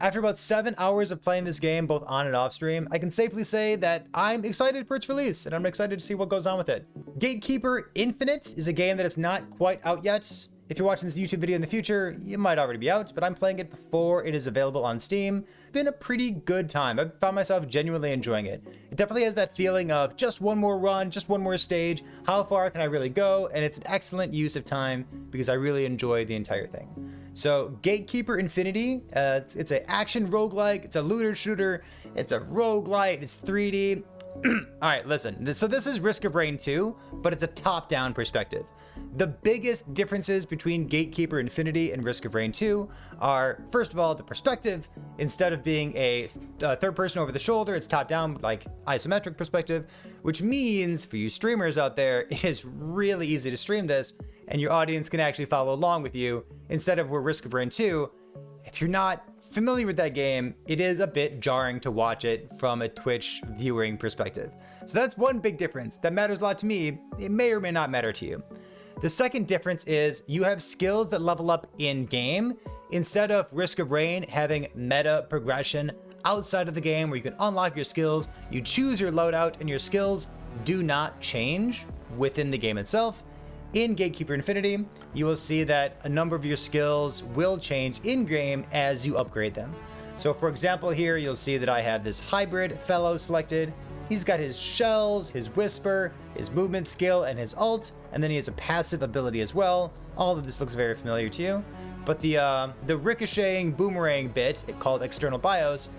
After about 7 hours of playing this game, both on and off stream, I can safely say that I'm excited for its release, and I'm excited to see what goes on with it. Gatekeeper Infinite is a game that is not quite out yet. If you're watching this YouTube video in the future, it might already be out, but I'm playing it before it is available on Steam. It's been a pretty good time. I've found myself genuinely enjoying it. It definitely has that feeling of just one more run, just one more stage. How far can I really go? And it's an excellent use of time because I really enjoy the entire thing. So Gatekeeper Infinity, it's an action roguelike, it's a looter shooter, it's a roguelite, it's 3D. All right, listen, so this is Risk of Rain 2, but it's a top-down perspective. The biggest differences between Gatekeeper Infinity and Risk of Rain 2 are, first of all, the perspective. Instead of being a third person over the shoulder, it's top-down, like isometric perspective, which means for you streamers out there, it is really easy to stream this, and your audience can actually follow along with you. Instead of where Risk of Rain 2, if you're not familiar with that game, it is a bit jarring to watch it from a Twitch viewing perspective. So that's one big difference that matters a lot to me. It may or may not matter to you. The second difference is you have skills that level up in game instead of Risk of Rain having meta progression outside of the game where you can unlock your skills, you choose your loadout, and your skills do not change within the game itself. In Gatekeeper Infinity, you will see that a number of your skills will change in-game as you upgrade them. So for example here, you'll see that I have this hybrid fellow selected. He's got his shells, his whisper, his movement skill, and his ult, and then he has a passive ability as well. All of this looks very familiar to you. But the ricocheting boomerang bit, called external bios,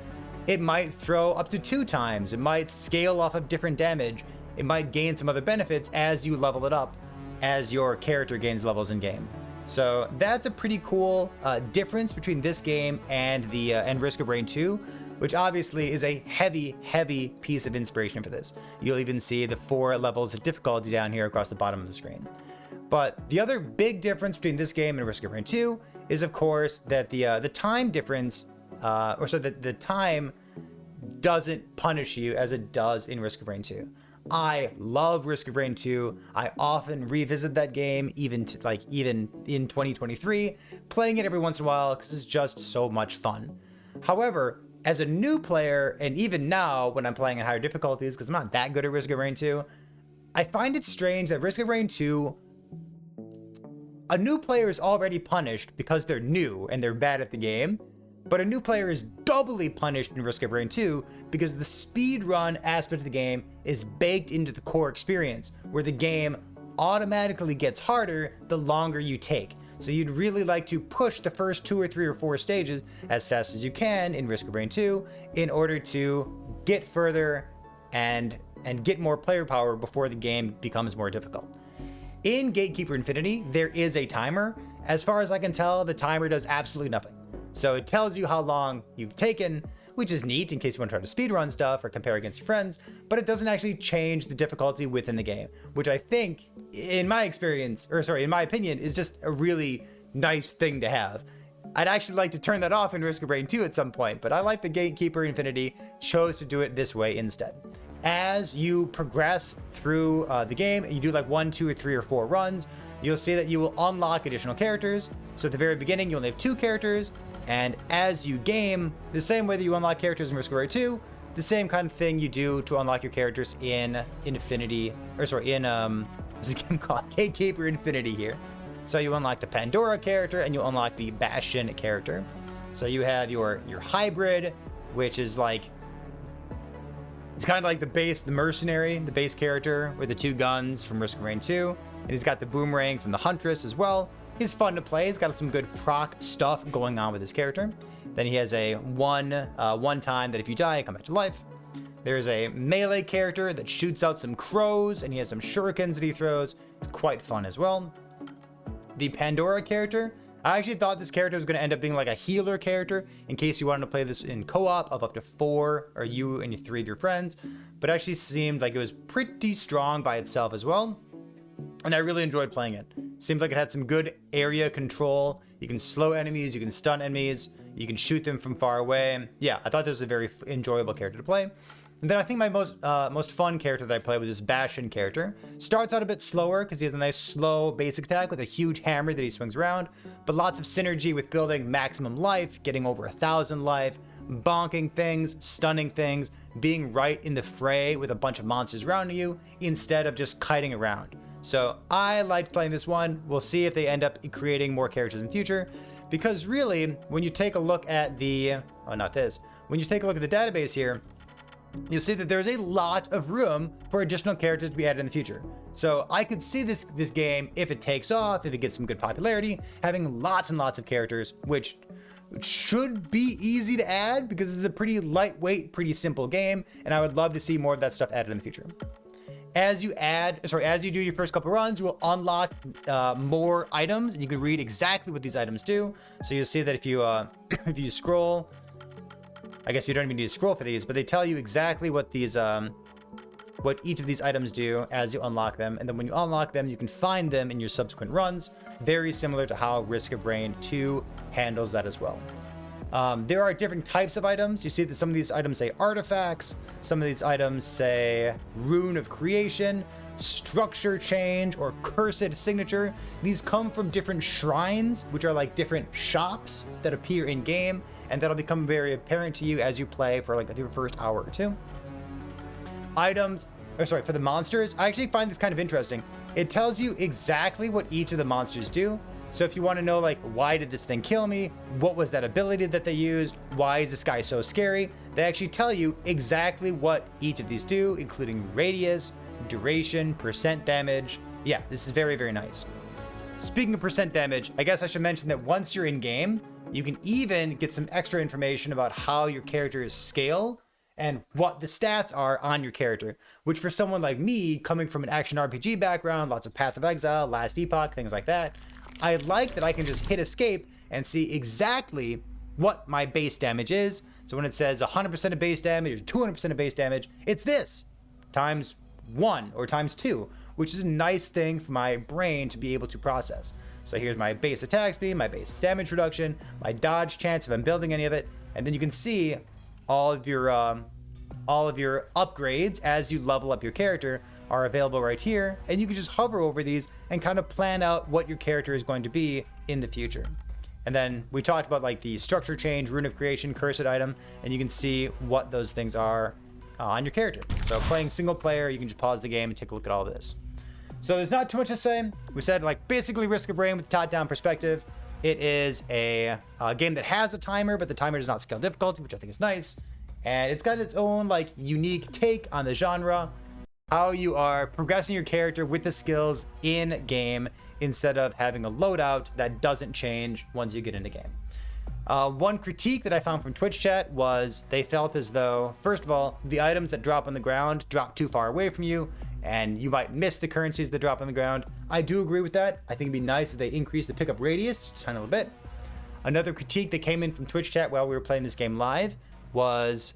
it might throw up to 2 times. It might scale off of different damage. It might gain some other benefits as you level it up, as your character gains levels in game. So that's a pretty cool difference between this game and and Risk of Rain 2, which obviously is a heavy piece of inspiration for this. You'll even see the 4 levels of difficulty down here across the bottom of the screen. But the other big difference between this game and Risk of Rain 2 is, of course, that the time difference, the time doesn't punish you as it does in Risk of Rain 2. I love Risk of Rain 2. I often revisit that game, even in 2023, playing it every once in a while because it's just so much fun. However, as a new player, and even now when I'm playing at higher difficulties, because I'm not that good at Risk of Rain 2, I find it strange that Risk of Rain 2, a new player is already punished because they're new and they're bad at the game. But a new player is doubly punished in Risk of Rain 2 because the speedrun aspect of the game is baked into the core experience, where the game automatically gets harder the longer you take. So you'd really like to push the first 2 or 3 or 4 stages as fast as you can in Risk of Rain 2 in order to get further and get more player power before the game becomes more difficult. In Gatekeeper Infinity, there is a timer. As far as I can tell, the timer does absolutely nothing. So it tells you how long you've taken, which is neat in case you want to try to speedrun stuff or compare against your friends, but it doesn't actually change the difficulty within the game, which I think, in my opinion, is just a really nice thing to have. I'd actually like to turn that off in Risk of Rain 2 at some point, but I like the Gatekeeper Infinity chose to do it this way instead. As you progress through the game, you do like 1, 2, or 3, or 4 runs, you'll see that you will unlock additional characters. So at the very beginning, you only have 2 characters. And as you game, the same way that you unlock characters in Risk of Rain 2, the same kind of thing you do to unlock your characters in what's this game called? Gatekeeper Infinity here. So you unlock the Pandora character and you unlock the Bastion character. So you have your hybrid, which is like, it's kind of like the mercenary, the base character with the 2 guns from Risk of Rain 2. And he's got the boomerang from the Huntress as well. He's fun to play. He's got some good proc stuff going on with his character. Then he has a one time that if you die, you come back to life. There's a melee character that shoots out some crows, and he has some shurikens that he throws. It's quite fun as well. The Pandora character, I actually thought this character was going to end up being like a healer character in case you wanted to play this in co-op of up to 4, or you and 3 of your friends, but actually seemed like it was pretty strong by itself as well. And I really enjoyed playing it. Seemed like it had some good area control. You can slow enemies, you can stun enemies, you can shoot them from far away. Yeah, I thought this was a very enjoyable character to play. And then I think my most fun character that I play with is Bastion character. Starts out a bit slower because he has a nice slow basic attack with a huge hammer that he swings around, but lots of synergy with building maximum life, getting over 1,000 life, bonking things, stunning things, being right in the fray with a bunch of monsters around you instead of just kiting around. So I liked playing this one. We'll see if they end up creating more characters in the future, because really, when you take a look at the, when you take a look at the database here, you'll see that there's a lot of room for additional characters to be added in the future. So I could see this game, if it takes off, if it gets some good popularity, having lots and lots of characters, which should be easy to add because it's a pretty lightweight, pretty simple game, and I would love to see more of that stuff added in the future. As you do your first couple runs, you will unlock more items, and you can read exactly what these items do. So you'll see that if you if you scroll, I guess you don't even need to scroll for these, but they tell you exactly what these what each of these items do as you unlock them, and then when you unlock them, you can find them in your subsequent runs. Very similar to how Risk of Rain 2 handles that as well. There are different types of items. You see that some of these items say artifacts, some of these items say rune of creation, structure change, or cursed signature. These come from different shrines, which are like different shops that appear in game, and that'll become very apparent to you as you play for like the first hour or two. For the monsters, I actually find this kind of interesting. It tells you exactly what each of the monsters do. So if you want to know, like, why did this thing kill me? What was that ability that they used? Why is this guy so scary? They actually tell you exactly what each of these do, including radius, duration, percent damage. Yeah, this is very, very nice. Speaking of percent damage, I guess I should mention that once you're in game, you can even get some extra information about how your characters scale and what the stats are on your character, which for someone like me, coming from an action RPG background, lots of Path of Exile, Last Epoch, things like that, I like that I can just hit escape and see exactly what my base damage is. So when it says 100% of base damage or 200% of base damage, it's this times 1 or times 2, which is a nice thing for my brain to be able to process. So here's my base attack speed, my base damage reduction, my dodge chance if I'm building any of it, and then you can see all of your upgrades as you level up your character are available right here, and you can just hover over these and kind of plan out what your character is going to be in the future. And then we talked about like the structure change, rune of creation, cursed item, and you can see what those things are on your character. So playing single player, you can just pause the game and take a look at all of this. So there's not too much to say. We said like basically Risk of Rain with the top-down perspective. It is a game that has a timer, but the timer does not scale difficulty, which I think is nice. And it's got its own like unique take on the genre, how you are progressing your character with the skills in game instead of having a loadout that doesn't change once you get into game. One critique that I found from Twitch chat was they felt as though, first of all, the items that drop on the ground drop too far away from you, and you might miss the currencies that drop on the ground. I do agree with that. I think it'd be nice if they increase the pickup radius just a tiny little bit. Another critique that came in from Twitch chat while we were playing this game live was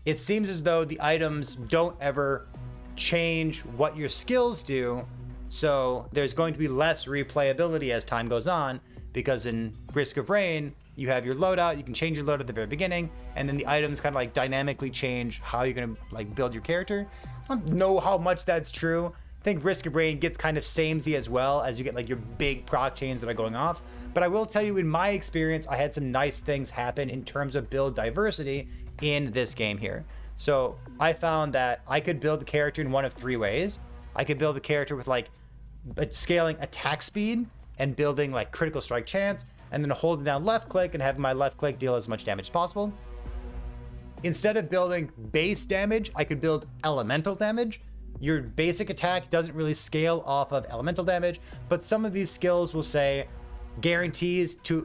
it seems as though the items don't ever change what your skills do, so there's going to be less replayability as time goes on, because in Risk of Rain, you have your loadout, you can change your loadout at the very beginning, and then the items kind of like dynamically change how you're going to like build your character. I don't know how much that's true. I think Risk of Rain gets kind of samey as well as you get like your big proc chains that are going off. But I will tell you, in my experience, I had some nice things happen in terms of build diversity in this game here. So I found that I could build the character in one of 3 ways. I could build the character with like scaling attack speed and building like critical strike chance, and then holding down left click and having my left click deal as much damage as possible. Instead of building base damage, I could build elemental damage. Your basic attack doesn't really scale off of elemental damage, but some of these skills will say guaranteed to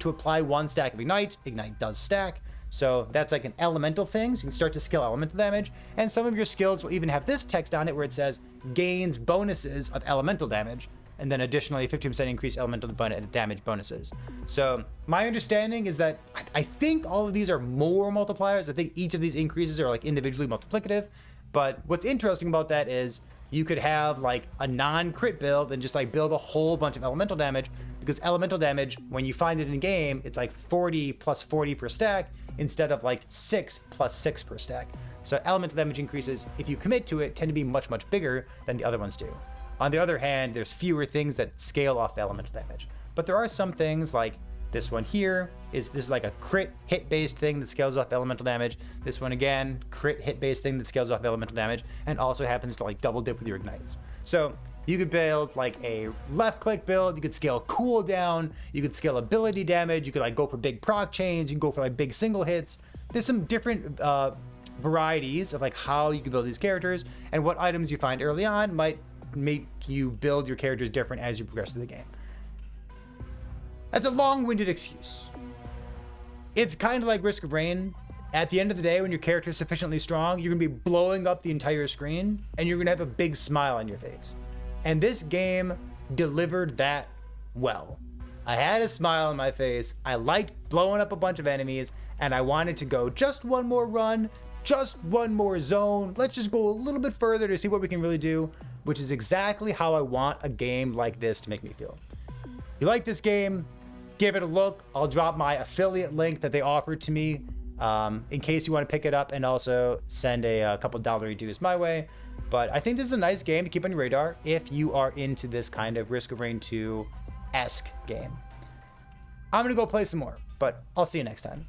apply 1 stack of ignite. Ignite does stack. So that's like an elemental thing. So you can start to scale elemental damage. And some of your skills will even have this text on it where it says gains bonuses of elemental damage. And then additionally 15% increase elemental damage bonuses. So my understanding is that I think all of these are more multipliers. I think each of these increases are like individually multiplicative. But what's interesting about that is you could have like a non-crit build and just like build a whole bunch of elemental damage, because elemental damage, when you find it in game, it's like 40 plus 40 per stack instead of like 6 plus 6 per stack. So elemental damage increases, if you commit to it, tend to be much, much bigger than the other ones do. On the other hand, there's fewer things that scale off elemental damage. But there are some things like this one here, this is like a crit hit-based thing that scales off elemental damage. This one again, crit hit-based thing that scales off elemental damage, and also happens to like double dip with your ignites. So you could build like a left-click build, you could scale cooldown, you could scale ability damage, you could like go for big proc chains, you can go for like big single hits. There's some different varieties of like how you can build these characters, and what items you find early on might make you build your characters different as you progress through the game. That's a long-winded excuse. It's kind of like Risk of Rain. At the end of the day, when your character is sufficiently strong, you're gonna be blowing up the entire screen and you're gonna have a big smile on your face. And this game delivered that well. I had a smile on my face, I liked blowing up a bunch of enemies, and I wanted to go just one more run, just one more zone. Let's just go a little bit further to see what we can really do, which is exactly how I want a game like this to make me feel. If you like this game, give it a look. I'll drop my affiliate link that they offered to me in case you want to pick it up, and also send a couple $1 dues my way. But I think this is a nice game to keep on your radar if you are into this kind of Risk of Rain 2-esque game. I'm going to go play some more, but I'll see you next time.